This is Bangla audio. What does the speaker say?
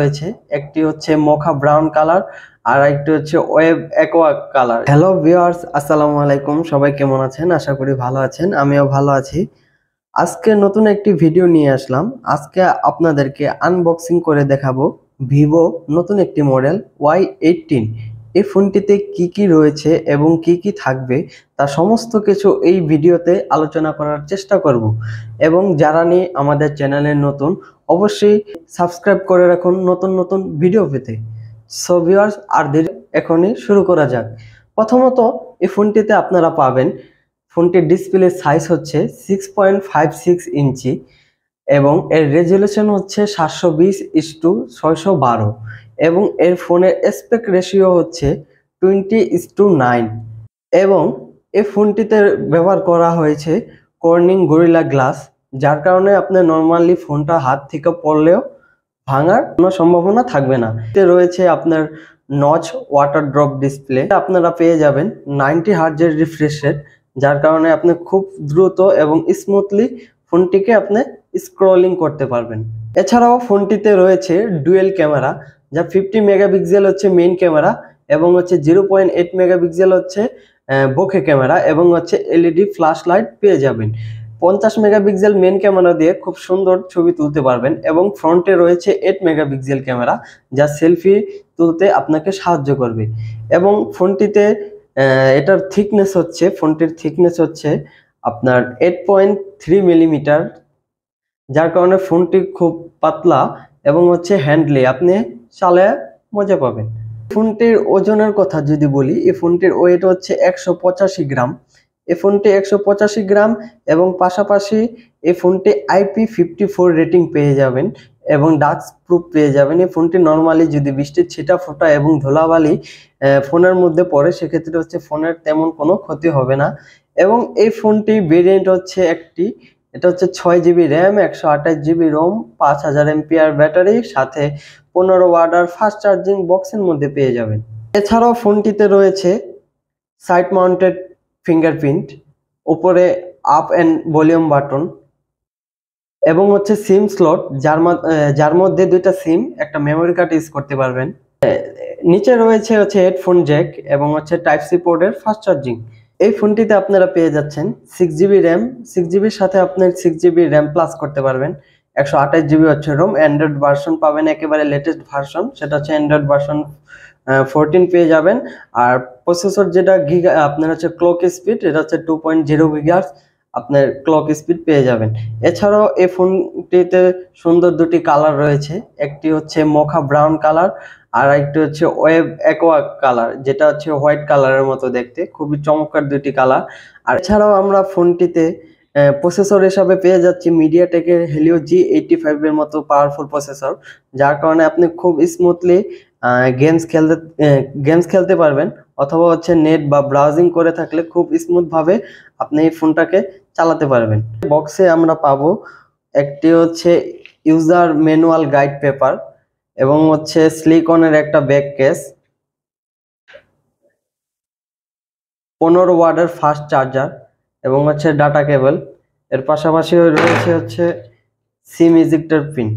রয়েছে, একটি হচ্ছে মোখা ব্রাউন কালার আর একটি হচ্ছে web aqua colour. Hello viewers, আসসালামু আলাইকুম। সবাই কেমন আছেন? আশা করি ভালো আছেন, আমিও ভালো আছি। আজকে নতুন একটি ভিডিও নিয়ে আসলাম। আজকে আপনাদেরকে আনবক্সিং করে দেখাবো ভিভো নতুন একটি মডেল Y18। এই ফোনটিতে কি কি রয়েছে এবং কি কি থাকবে তা সমস্ত কিছু এই ভিডিওতে আলোচনা করার চেষ্টা করব। এবং যারা নিয়ে আমাদের চ্যানেলে নতুন, অবশ্যই সাবস্ক্রাইব করে রাখুন নতুন নতুন ভিডিও পেতে। সো ভিউয়ার্স, আর দেরি এখনই শুরু করা যাক। প্রথমত এই ফোনটিতে আপনারা পাবেন, ফোনটির ডিসপ্লে সাইজ হচ্ছে 6.56 ইঞ্চি এবং এর রেজুলেশন হচ্ছে 720:612 এবং এর ফোনের অ্যাসপেক্ট রেশিও হচ্ছে 20:9 এবং এই ফোনটিতে ব্যবহার করা হয়েছে কর্নিং গরিলা গ্লাস, যার কারণে আপনার নর্মালি ফোনটা হাত থেকে পড়লেও ভাঙার কোনো সম্ভাবনা থাকবে না। এতে রয়েছে আপনার নচ ওয়াটার ড্রপ ডিসপ্লে, আপনারা পেয়ে যাবেন 90 হার্জের রিফ্রেশ রেট, যার কারণে আপনি খুব দ্রুত এবং স্মুথলি ফোনটিকে আপনি স্ক্রলিং করতে পারবেন। এছাড়াও ফোনটিতে রয়েছে ডুয়েল ক্যামেরা, যা 50 মেগাপিক্সেল হচ্ছে মেইন ক্যামেরা এবং হচ্ছে 0.8 মেগাপিক্সেল হচ্ছে বোকে ক্যামেরা এবং হচ্ছে এলইডি ফ্ল্যাশ লাইট পেয়ে যাবেন। 50 মেগাপিক্সেল মেইন ক্যামেরা দিয়ে খুব সুন্দর ছবি তুলতে পারবেন এবং ফ্রন্টে রয়েছে 8 মেগাপিক্সেল ক্যামেরা, যা সেলফি তুলতে আপনাকে সাহায্য করবে। এবং ফোনটিতে এটার ফোনটির থিকনেস হচ্ছে আপনার 8.3 মিলিমিটার, যার কারণে ফোনটি খুব পাতলা এবং হচ্ছে হ্যান্ডলি, আপনি চালায় মজা পাবেন। ফোনটির ওজনের কথা যদি বলি, এই ফোনটির ওয়েট হচ্ছে 185 গ্রাম। এই ফোনটি 185 গ্রাম এবং পাশাপাশি এই ফোনটি IP54 রেটিং পেয়ে যাবেন এবং ডাস্ট প্রুফ পেয়ে যাবেন। এই ফোনটি নর্মালি যদি বৃষ্টির ছিটা ফোঁটা এবং ধুলাবালি ফোনের মধ্যে পড়ে, সেক্ষেত্রে হচ্ছে ফোনের তেমন কোনো ক্ষতি হবে না। এবং এই ফোনটি ভেরিয়েন্ট হচ্ছে এটা হচ্ছে 6GB RAM, 128GB Rome, 5000 MPR battery, সাথে 15 ওয়াটের ফাস্ট চার্জিং বক্সের মধ্যে পেয়ে যাবেন। এছাড়াও ফোনটিতে রয়েছে সাইড মাউন্টেড ফিঙ্গারপ্রিন্ট, উপরে আপ অ্যান্ড ভলিউম বাটন এবং হচ্ছে সিম স্লট, যার মধ্যে দুইটা সিম, একটা মেমোরি কার্ড ইউজ করতে পারবেন। নিচে রয়েছে হচ্ছে হেডফোন জ্যাক এবং হচ্ছে টাইপ সি পোর্টের ফাস্ট চার্জিং। এই ফোনটিতে আপনারা পেয়ে যাচ্ছেন 6GB র্যাম, 6GBর সাথে আপনার 6GB র্যাম প্লাস করতে পারবেন, 128GB হচ্ছে রোম। অ্যান্ড্রয়েড ভার্সন পাবেন একেবারে লেটেস্ট ভার্সন, সেটা হচ্ছে অ্যান্ড্রয়েড ভার্সন 14 পেয়ে যাবেন। আর প্রসেসর যেটা আপনার হচ্ছে ক্লক স্পিড, এটা হচ্ছে 2.0 গিগাহার্টজ আপনার ক্লক স্পিড পেয়ে যাবেন। এছাড়াও এই ফোনটিতে সুন্দর দুটি কালার রয়েছে, একটি হচ্ছে মোখা ব্রাউন কালার আর একটি হচ্ছে ওয়েব অ্যাকোয়া কালার, যেটা হচ্ছে হোয়াইট কালারের মতো দেখতে, খুবই চমৎকার দুটি কালার। আর এছাড়াও আমরা ফোনটিতে প্রসেসর হিসাবে পেয়ে যাচ্ছি মিডিয়াটেকের হেলিও G85 এর মতো পাওয়ারফুল প্রসেসর, যার কারণে আপনি খুব স্মুথলি গেমস খেলতে পারবেন, অথবা হচ্ছে নেট বা ব্রাউজিং করে থাকলে খুব স্মুথ ভাবে আপনি এই ফোনটাকে চালাতে পারবেন। বক্সে আমরা পাবো একটি হচ্ছে ইউজার ম্যানুয়াল গাইড পেপার এবং হচ্ছে সিলিকনের একটা ব্যাক কেস, 15 ওয়াটের ফাস্ট চার্জার এবং হচ্ছে ডাটা কেবল। এর পাশাপাশি রয়েছে হচ্ছে সিম ইজেক্টর পিন।